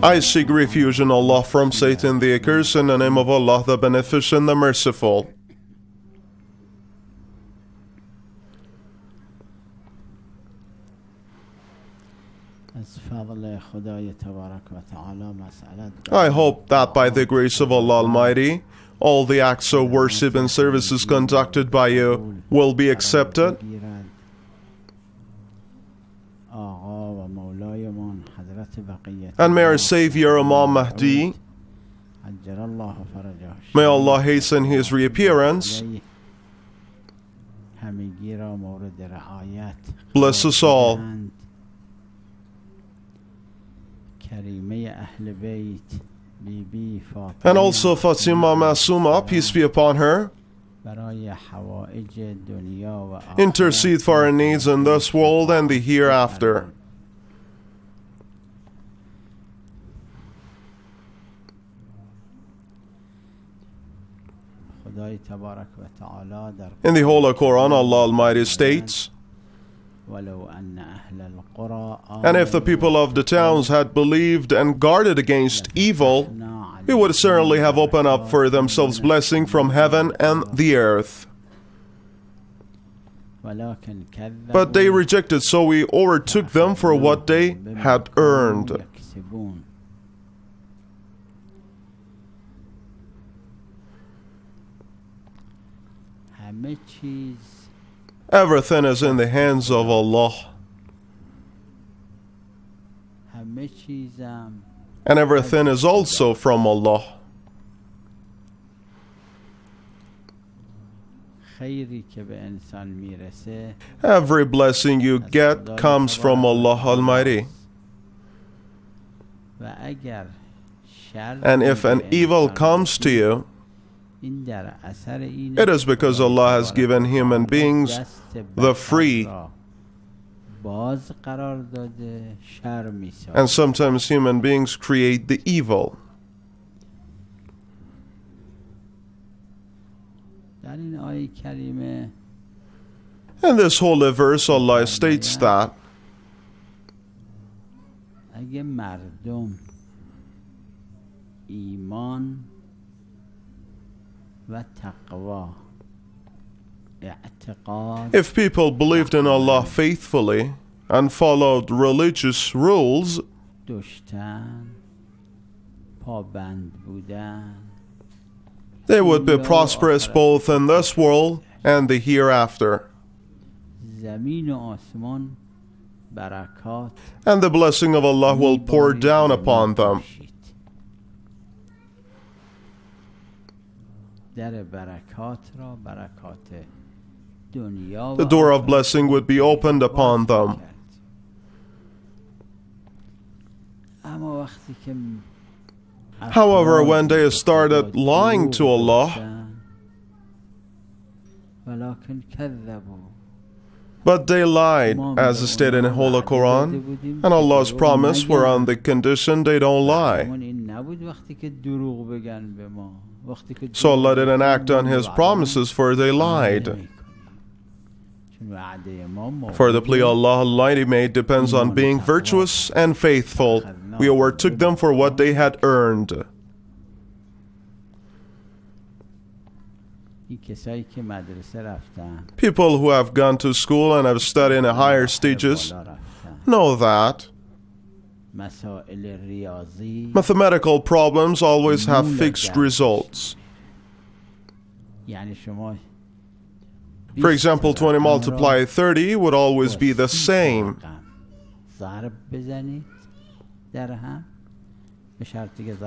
I seek refuge in Allah from Satan the accursed, in the name of Allah the Beneficent, the Merciful. I hope that by the grace of Allah Almighty, all the acts of worship and services conducted by you will be accepted. And may our Savior Imam Mahdi, may Allah hasten his reappearance, bless us all. And also Fatima Masuma, peace be upon her, intercede for our needs in this world and the hereafter. In the Holy Quran, Allah Almighty states, and if the people of the towns had believed and guarded against evil, we would certainly have opened up for themselves blessing from heaven and the earth. But they rejected, so we overtook them for what they had earned. Everything is in the hands of Allah. And everything is also from Allah. Every blessing you get comes from Allah Almighty. And if an evil comes to you, it is because Allah has given human beings the free. And sometimes human beings create the evil. In this holy verse, Allah states that if people believed in Allah faithfully and followed religious rules, they would be prosperous both in this world and the hereafter. And the blessing of Allah will pour down upon them. The door of blessing would be opened upon them. However, when they started lying to Allah, but they lied, as stated in the Holy Quran, and Allah's promise were on the condition they don't lie. So Allah didn't act on His promises, for they lied. For the plea Allah Almighty made depends on being virtuous and faithful. We overtook them for what they had earned. People who have gone to school and have studied in the higher stages know that mathematical problems always have fixed results. For example, 20 multiplied 30 would always be the same.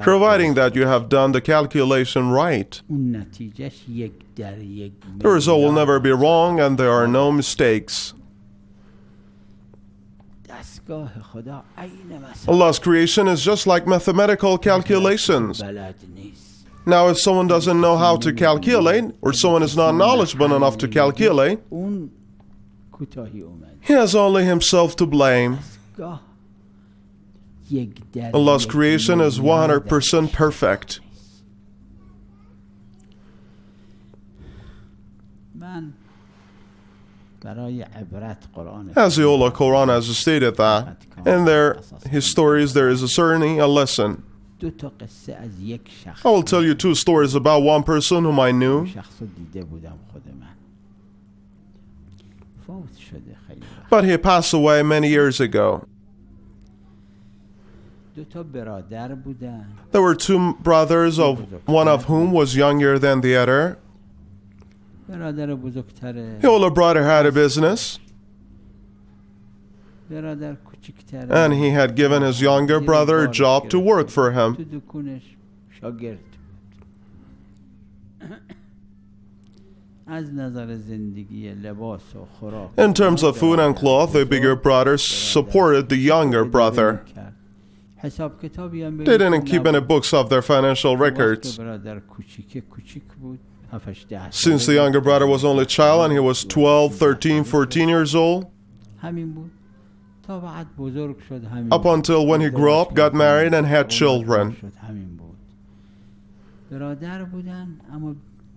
Providing that you have done the calculation right. The result will never be wrong and there are no mistakes. Allah's creation is just like mathematical calculations. Now, if someone doesn't know how to calculate, or someone is not knowledgeable enough to calculate, he has only himself to blame. Allah's creation is 100% perfect. As the Holy Quran has stated that, in their stories there is certainly a lesson. I will tell you two stories about one person whom I knew, but he passed away many years ago. There were two brothers, one of whom was younger than the other. The older brother had a business, and he had given his younger brother a job to work for him. In terms of food and cloth, the bigger brother supported the younger brother. They didn't keep any books of their financial records. Since the younger brother was only a child and he was 12, 13, 14 years old, up until when he grew up, got married and had children.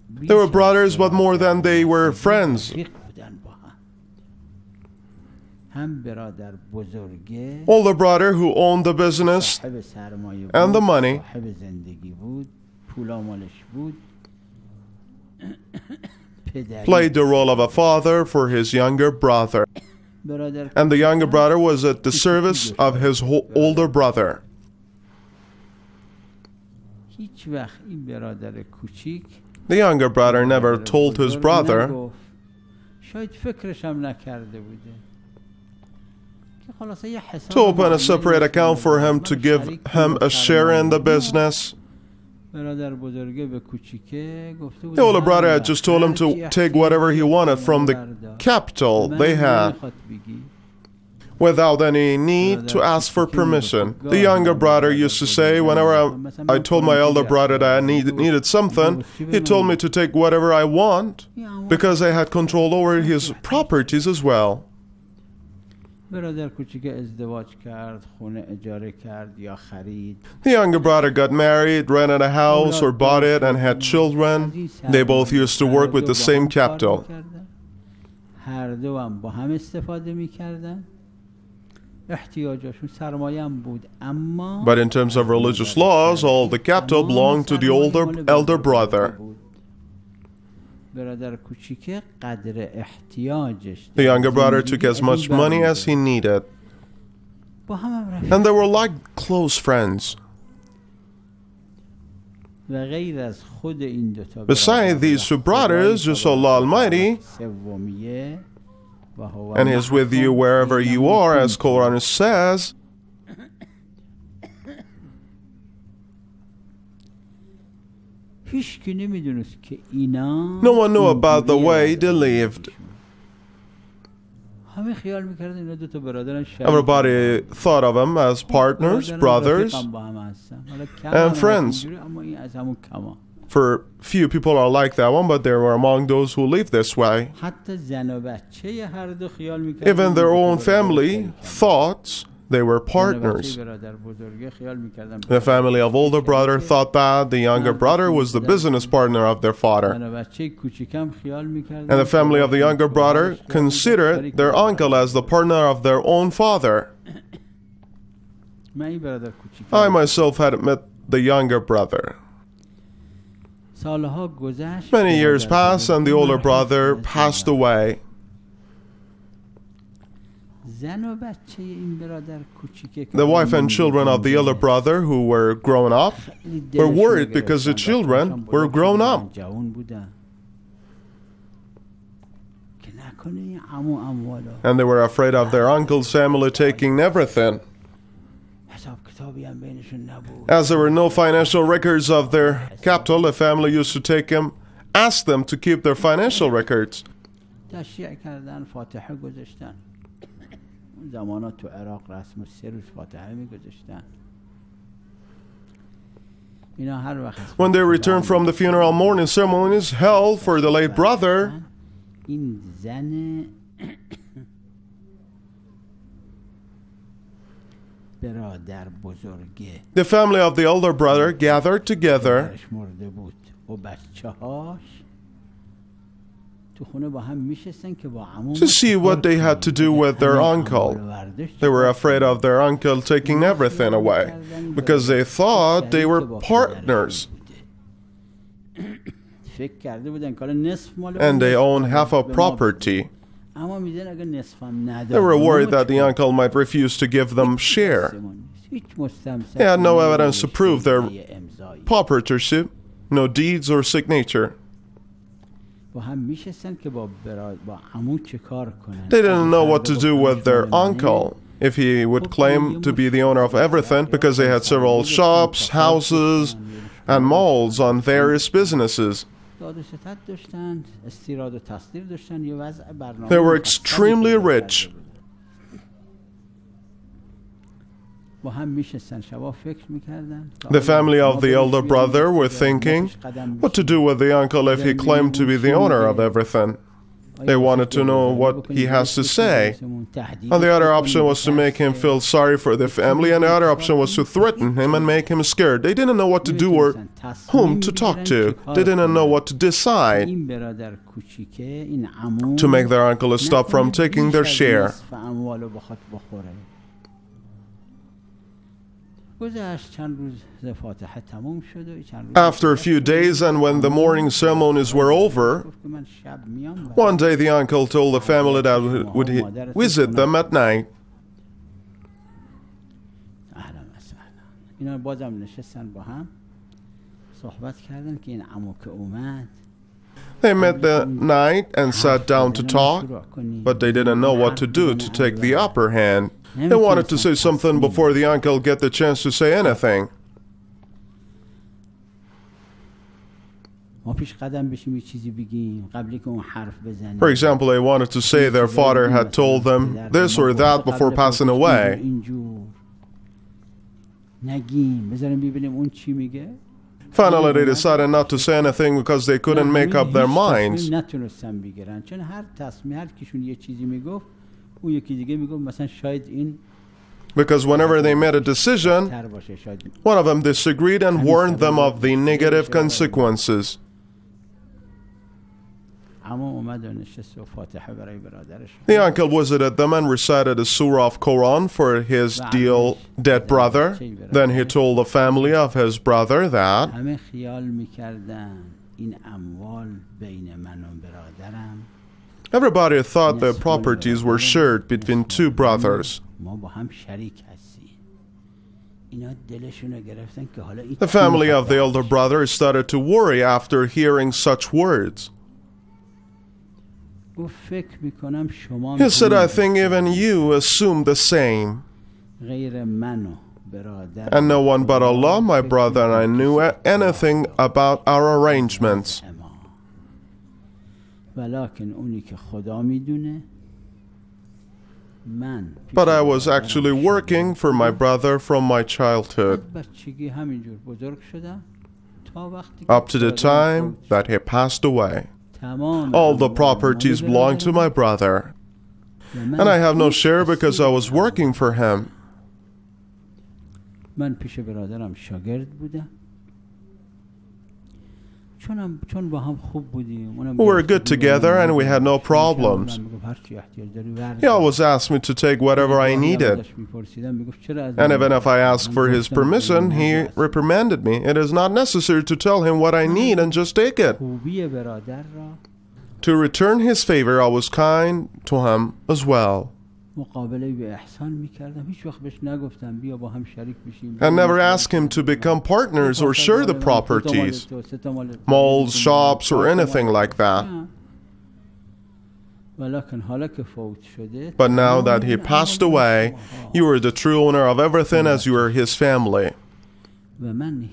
They were brothers, but more than they were friends. Older brother, who owned the business and the money, played the role of a father for his younger brother. And the younger brother was at the service of his older brother. The younger brother never told his brother to open a separate account for him to give him a share in the business. The older brother had just told him to take whatever he wanted from the capital they had, without any need to ask for permission. The younger brother used to say, whenever I told my elder brother that I needed something, he told me to take whatever I want, because I had control over his properties as well. The younger brother got married, rented a house or bought it and had children. They both used to work with the same capital. But in terms of religious laws, all the capital belonged to the elder brother. The younger brother took as much money as he needed. And they were like close friends. Besides these two brothers, just Allah Almighty, and He is with you wherever you are, as Quran says, no one knew about the way they lived. Everybody thought of them as partners, brothers, and friends. For few people are like that one, but they were among those who live this way. Even their own family thought they were partners. The family of older brother thought that the younger brother was the business partner of their father. And the family of the younger brother considered their uncle as the partner of their own father. I myself had met the younger brother. Many years passed and the older brother passed away. The wife and children of the elder brother, who were grown up, were worried because the children were grown up. And they were afraid of their uncle's family taking everything. As there were no financial records of their capital, the family used to ask them to keep their financial records. When they returned from the funeral, mourning ceremonies held for the late brother, the family of the elder brother gathered together to see what they had to do with their uncle. They were afraid of their uncle taking everything away because they thought they were partners. And they owned half of property. They were worried that the uncle might refuse to give them share. They had no evidence to prove their proprietorship, no deeds or signature. They didn't know what to do with their uncle, if he would claim to be the owner of everything, because they had several shops, houses, and malls on various businesses. They were extremely rich. The family of the elder brother were thinking what to do with the uncle if he claimed to be the owner of everything. They wanted to know what he has to say. And the other option was to make him feel sorry for the family, and the other option was to threaten him and make him scared. They didn't know what to do or whom to talk to. They didn't know what to decide to make their uncle stop from taking their share. After a few days, and when the morning ceremonies were over, one day the uncle told the family that would visit them at night. They met that night and sat down to talk, but they didn't know what to do to take the upper hand. They wanted to say something before the uncle get the chance to say anything. For example, they wanted to say their father had told them this or that before passing away. Finally, they decided not to say anything because they couldn't make up their minds. Because whenever they made a decision, one of them disagreed and warned them of the negative consequences. The uncle visited them and recited a surah of Quran for his dead brother. Then he told the family of his brother that everybody thought the properties were shared between two brothers. The family of the elder brother started to worry after hearing such words. He said, I think even you assume the same. And no one but Allah, my brother, and I knew anything about our arrangements. But I was actually working for my brother from my childhood, up to the time that he passed away. All the properties belonged to my brother, and I have no share because I was working for him. We were good together and we had no problems. He always asked me to take whatever I needed. And even if I asked for his permission, he reprimanded me. It is not necessary to tell him what I need and just take it. To return his favor, I was kind to him as well. And never asked him to become partners or share the properties, malls, shops, or anything like that. But now that he passed away, you are the true owner of everything as you are his family. And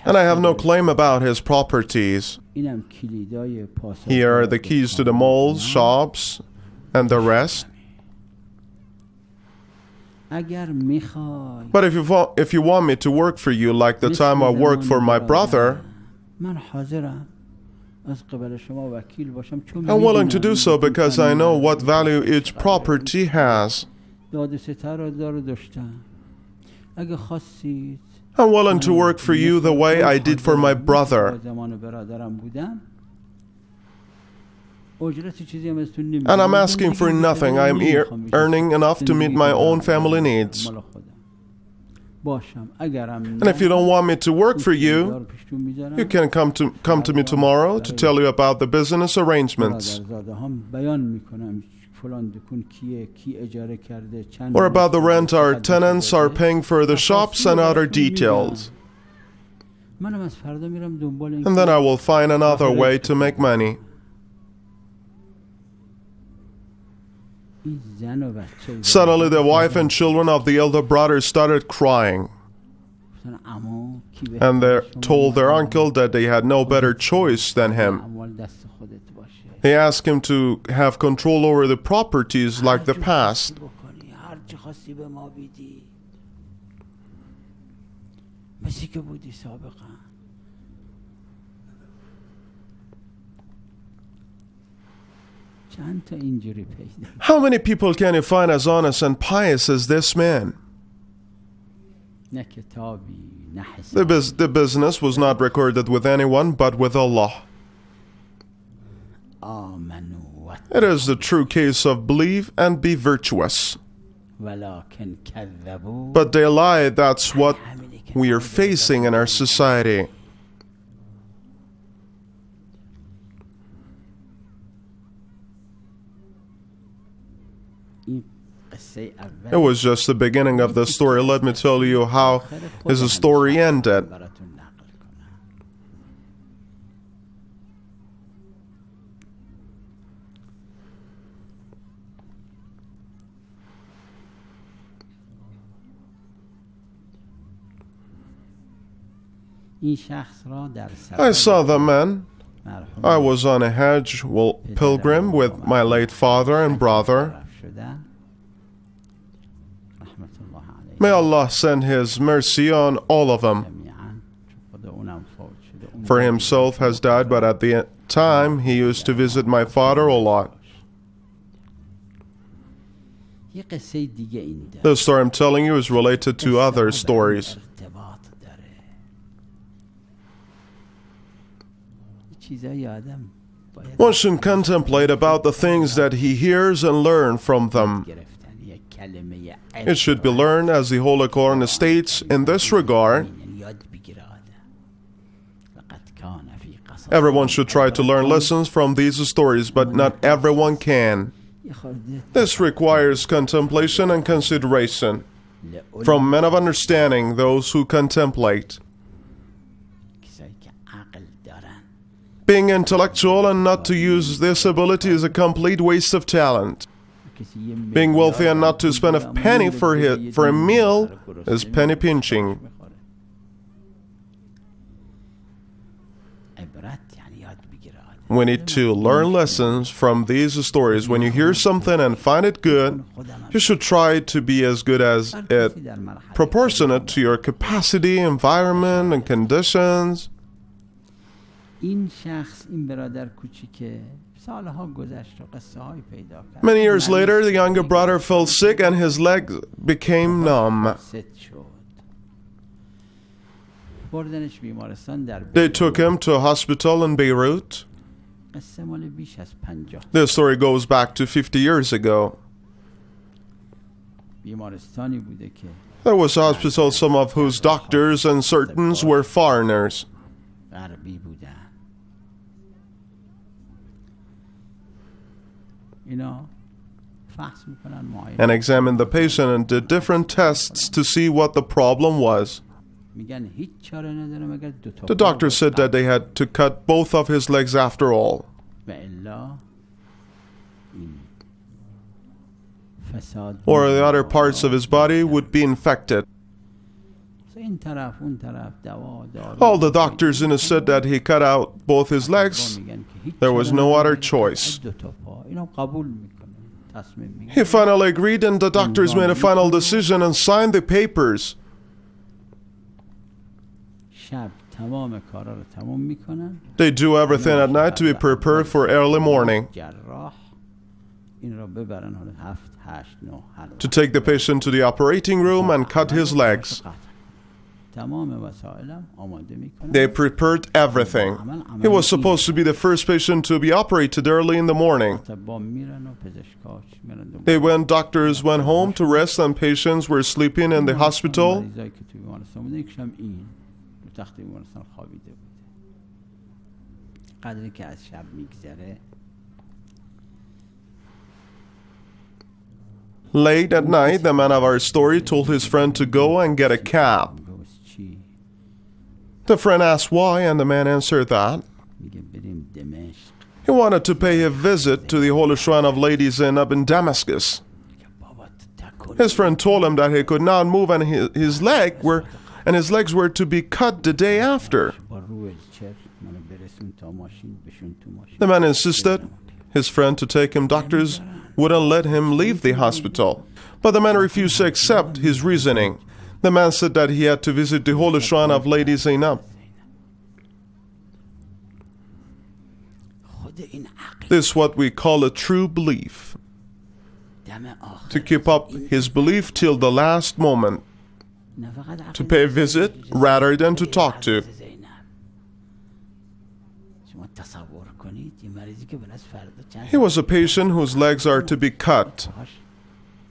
I have no claim about his properties. Here are the keys to the malls, shops, and the rest. But if you want me to work for you like the time I worked for my brother, I'm willing to do so because I know what value each property has. I'm willing to work for you the way I did for my brother. And I'm asking for nothing. I am earning enough to meet my own family needs. And if you don't want me to work for you, you can come to me tomorrow to tell you about the business arrangements. Or about the rent our tenants are paying for the shops and other details. And then I will find another way to make money. Suddenly the wife and children of the elder brother started crying. And they told their uncle that they had no better choice than him. They asked him to have control over the properties like the past. How many people can you find as honest and pious as this man? The business was not recorded with anyone but with Allah. It is the true case of believe and be virtuous. But they lie. That's what we are facing in our society. It was just the beginning of the story. Let me tell you how his story ended. I saw the man. I was on a Hajj pilgrim with my late father and brother. May Allah send His mercy on all of them. For himself has died, but at the time he used to visit my father a lot. The story I'm telling you is related to other stories. One should contemplate about the things that he hears and learn from them. It should be learned, as the Holy Quran states in this regard. Everyone should try to learn lessons from these stories, but not everyone can. This requires contemplation and consideration from men of understanding, those who contemplate. Being intellectual and not to use this ability is a complete waste of talent. Being wealthy and not to spend a penny for a meal is penny pinching. We need to learn lessons from these stories. When you hear something and find it good, you should try to be as good as it, proportionate to your capacity, environment, and conditions. Many years later, the younger brother fell sick and his legs became numb. They took him to a hospital in Beirut. This story goes back to 50 years ago. There was a hospital, some of whose doctors and surgeons were foreigners. And examined the patient and did different tests to see what the problem was. The doctor said that they had to cut both of his legs after all. Or the other parts of his body would be infected. All the doctors said that he cut out both his legs. There was no other choice. He finally agreed, and the doctors made a final decision and signed the papers. They do everything at night to be prepared for early morning, to take the patient to the operating room and cut his legs. They prepared everything. He was supposed to be the first patient to be operated early in the morning. Doctors went home to rest, and patients were sleeping in the hospital. Late at night, the man of our story told his friend to go and get a cab. The friend asked why, and the man answered that he wanted to pay a visit to the Holy Shrine of Lady Zainab in Damascus. His friend told him that he could not move, and his legs were to be cut the day after. The man insisted his friend to take him. Doctors wouldn't let him leave the hospital, but the man refused to accept his reasoning. The man said that he had to visit the Holy Shrine of Lady Zainab. This is what we call a true belief. To keep up his belief till the last moment. To pay a visit rather than to talk to. He was a patient whose legs are to be cut.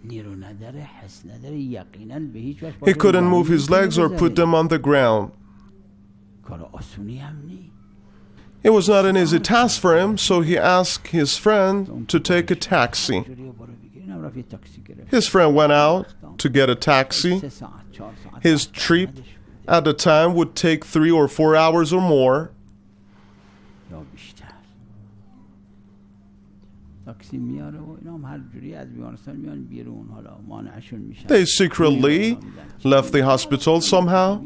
He couldn't move his legs or put them on the ground. It was not an easy task for him, so he asked his friend to take a taxi. His friend went out to get a taxi. His trip at the time would take 3 or 4 hours or more. They secretly left the hospital somehow.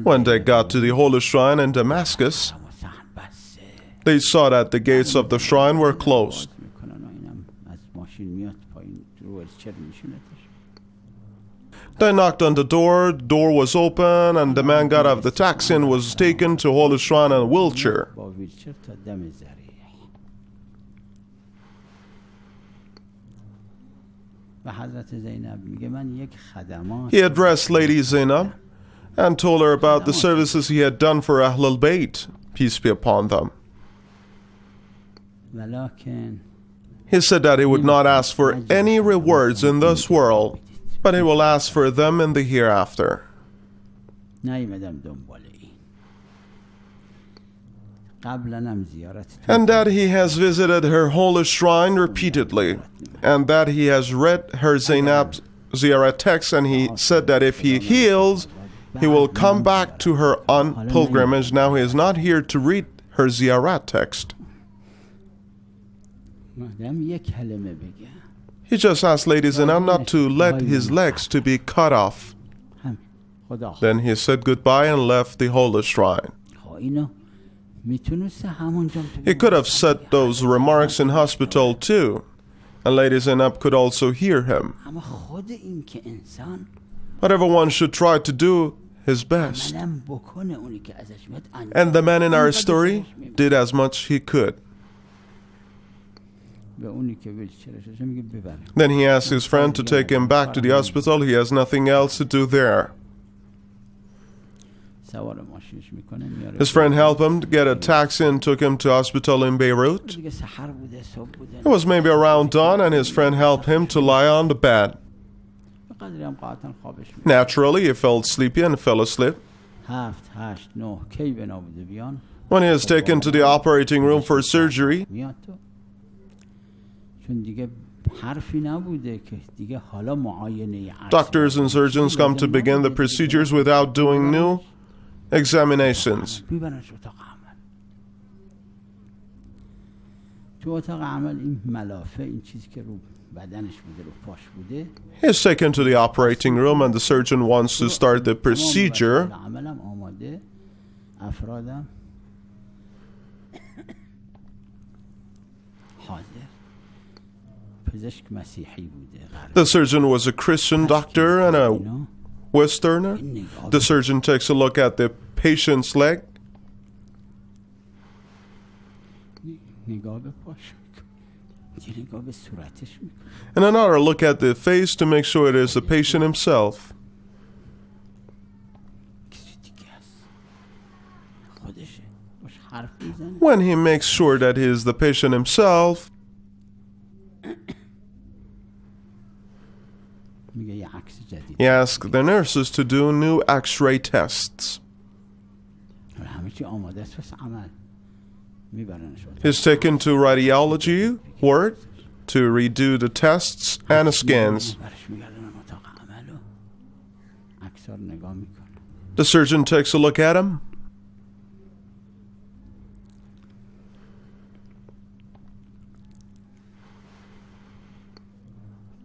When they got to the Holy Shrine in Damascus, they saw that the gates of the shrine were closed. They knocked on the door was open, and the man got out of the taxi and was taken to Holy Shrine in a wheelchair. He addressed Lady Zainab and told her about the services he had done for Ahlul Bayt, peace be upon them. He said that he would not ask for any rewards in this world, but he will ask for them in the hereafter. And that he has visited her holy shrine repeatedly, and that he has read her Zainab's Ziyarat text, and he said that if he heals, he will come back to her on pilgrimage. Now he is not here to read her Ziyarat text. He just asked Lady Zainab not to let his legs to be cut off. Then he said goodbye and left the holy shrine. He could have said those remarks in hospital too, and Lady Zainab could also hear him. But everyone should try to do his best. And the man in our story did as much he could. Then he asked his friend to take him back to the hospital. He has nothing else to do there. His friend helped him to get a taxi and took him to hospital in Beirut. It was maybe around dawn, and his friend helped him to lie on the bed. Naturally, he felt sleepy and fell asleep. When he was taken to the operating room for surgery, doctors and surgeons come to begin the procedures without doing new examinations. He is taken to the operating room, and the surgeon wants to start the procedure. The surgeon was a Christian doctor and a Westerner. The surgeon takes a look at the patient's leg. And another look at the face to make sure it is the patient himself. When he makes sure that he is the patient himself, he asks the nurses to do new X-ray tests. He's taken to radiology ward to redo the tests and the scans. The surgeon takes a look at him.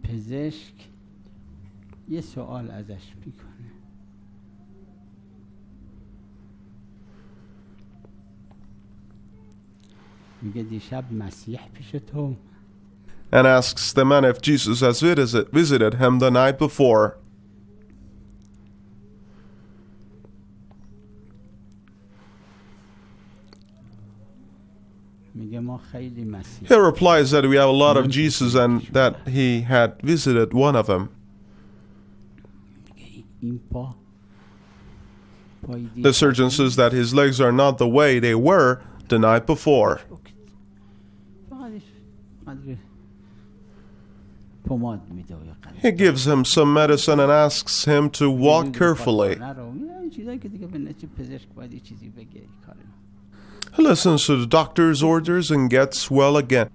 پزشک یه سوال ازش میکنه. میگه دیشب مسیح پیش تو. And asks the man if Jesus has visited him the night before. He replies that we have a lot of Jesus and that he had visited one of them. The surgeon says that his legs are not the way they were the night before. He gives him some medicine and asks him to walk carefully. He listens to the doctor's orders and gets well again.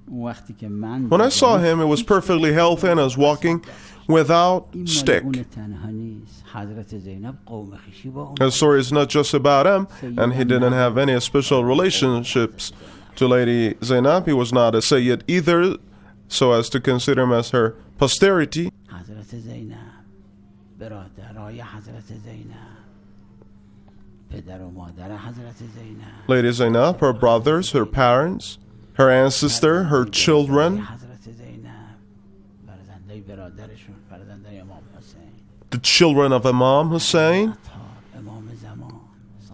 When I saw him, he was perfectly healthy and was walking without stick. The story is not just about him, and he didn't have any special relationships to Lady Zainab. He was not a Sayyid either, so as to consider him as her posterity. Lady Zainab, her brothers, her parents, her ancestor, her children, the children of Imam Hussein,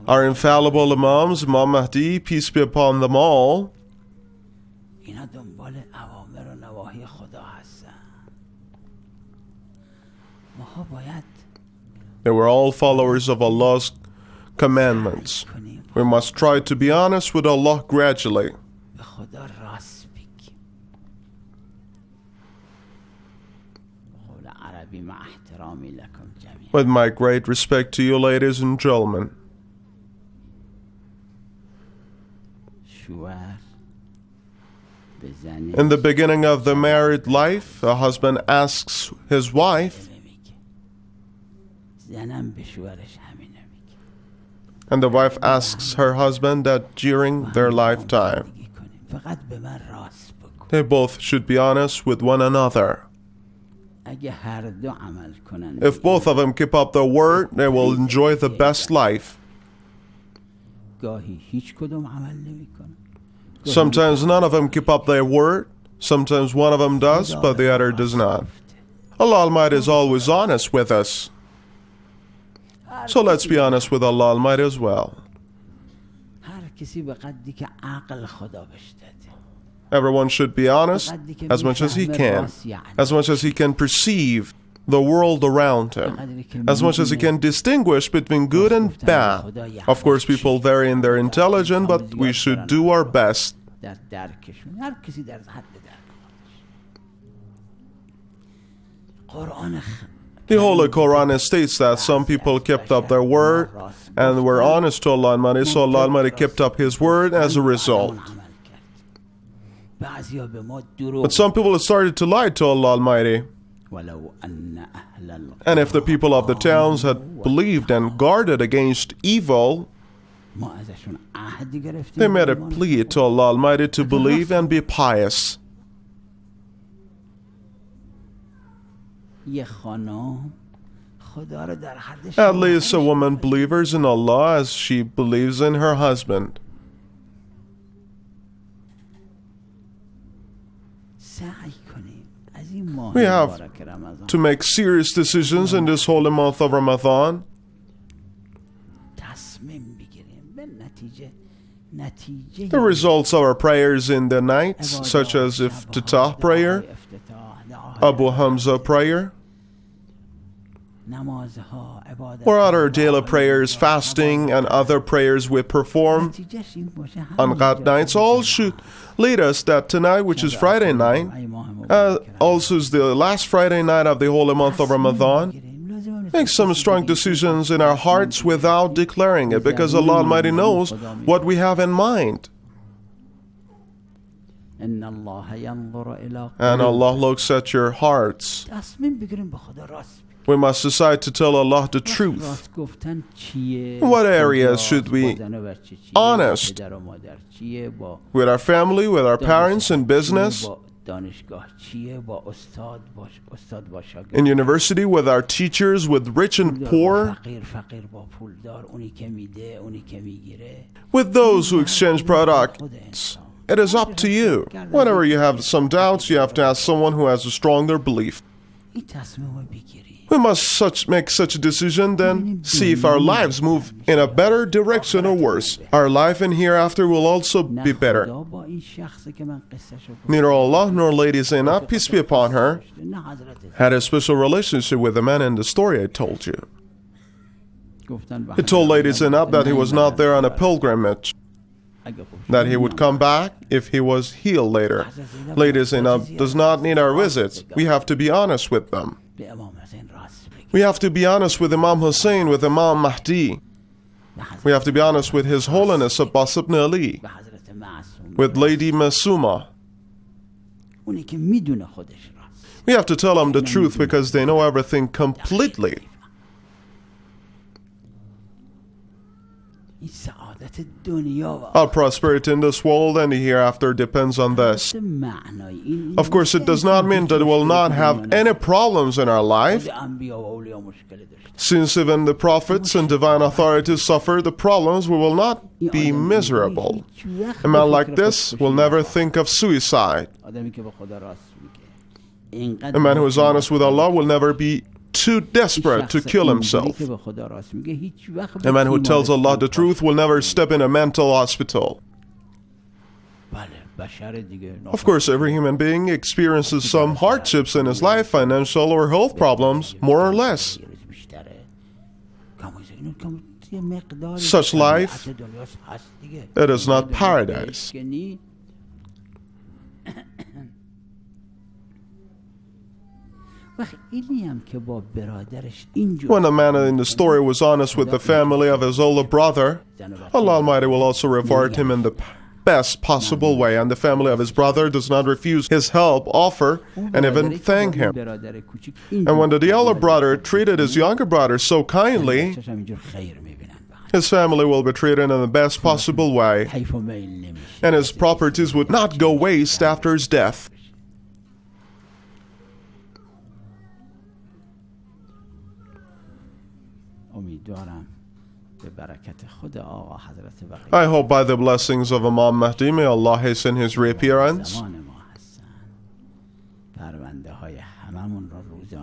our infallible Imams, Imam Mahdi, peace be upon them all. They were all followers of Allah's commandments. We must try to be honest with Allah gradually. With my great respect to you, ladies and gentlemen. In the beginning of the married life, a husband asks his wife, and the wife asks her husband that during their lifetime, they both should be honest with one another. If both of them keep up their word, they will enjoy the best life. Sometimes none of them keep up their word. Sometimes one of them does, but the other does not. Allah Almighty is always honest with us. So let's be honest with Allah Almighty as well. Everyone should be honest as much as he can, as much as he can perceive the world around him, as much as he can distinguish between good and bad. Of course, people vary in their intelligence, but we should do our best. The Holy Quran states that some people kept up their word and were honest to Allah Almighty, so Allah Almighty kept up His word as a result. But some people started to lie to Allah Almighty. And if the people of the towns had believed and guarded against evil, they made a plea to Allah Almighty to believe and be pious. At least a woman believes in Allah as she believes in her husband. We have to make serious decisions in this holy month of Ramadan. The results of our prayers in the nights, such as Iftitah prayer, Abu Hamza prayer, or other daily prayers, fasting, and other prayers we perform on God nights, all should lead us that tonight, which is Friday night, also is the last Friday night of the holy month of Ramadan, make some strong decisions in our hearts without declaring it, because Allah Almighty knows what we have in mind. And Allah looks at your hearts. We must decide to tell Allah the truth. In what areas should we be honest? With our family, with our parents, in business, in university, with our teachers, with rich and poor, with those who exchange products. It is up to you. Whenever you have some doubts, you have to ask someone who has a stronger belief. We must make such a decision, then see if our lives move in a better direction or worse. Our life in hereafter will also be better. Neither Allah nor Lady Zainab, peace be upon her, had a special relationship with the man in the story I told you. He told Lady Zainab that he was not there on a pilgrimage, that he would come back if he was healed later. Lady Zainab does not need our visits. We have to be honest with them. We have to be honest with Imam Hussein, with Imam Mahdi. We have to be honest with His Holiness Abbas ibn Ali, with Lady Masuma. We have to tell them the truth because they know everything completely. Our prosperity in this world and the hereafter depends on this. Of course, it does not mean that we will not have any problems in our life. Since even the prophets and divine authorities suffer the problems, we will not be miserable. A man like this will never think of suicide. A man who is honest with Allah will never be too desperate to kill himself. A man who tells Allah the truth will never step in a mental hospital. Of course, every human being experiences some hardships in his life, financial or health problems, more or less. Such life, it is not paradise. When a man in the story was honest with the family of his older brother, Allah Almighty will also reward him in the best possible way, and the family of his brother does not refuse his help, offer, and even thank him. And when the elder brother treated his younger brother so kindly, his family will be treated in the best possible way, and his properties would not go waste after his death. I hope by the blessings of Imam Mahdi, may Allah hasten his reappearance,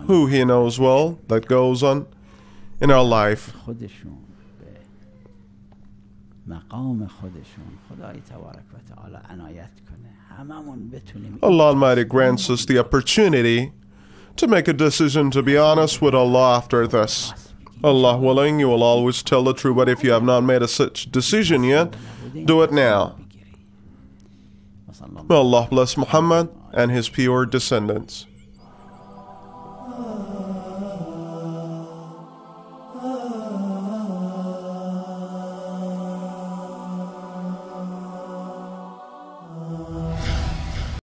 who He knows well, that goes on in our life. Allah Almighty grants us the opportunity to make a decision to be honest with Allah after this. Allah willing, you will always tell the truth, but if you have not made a such decision yet, do it now. May Allah bless Muhammad and his pure descendants.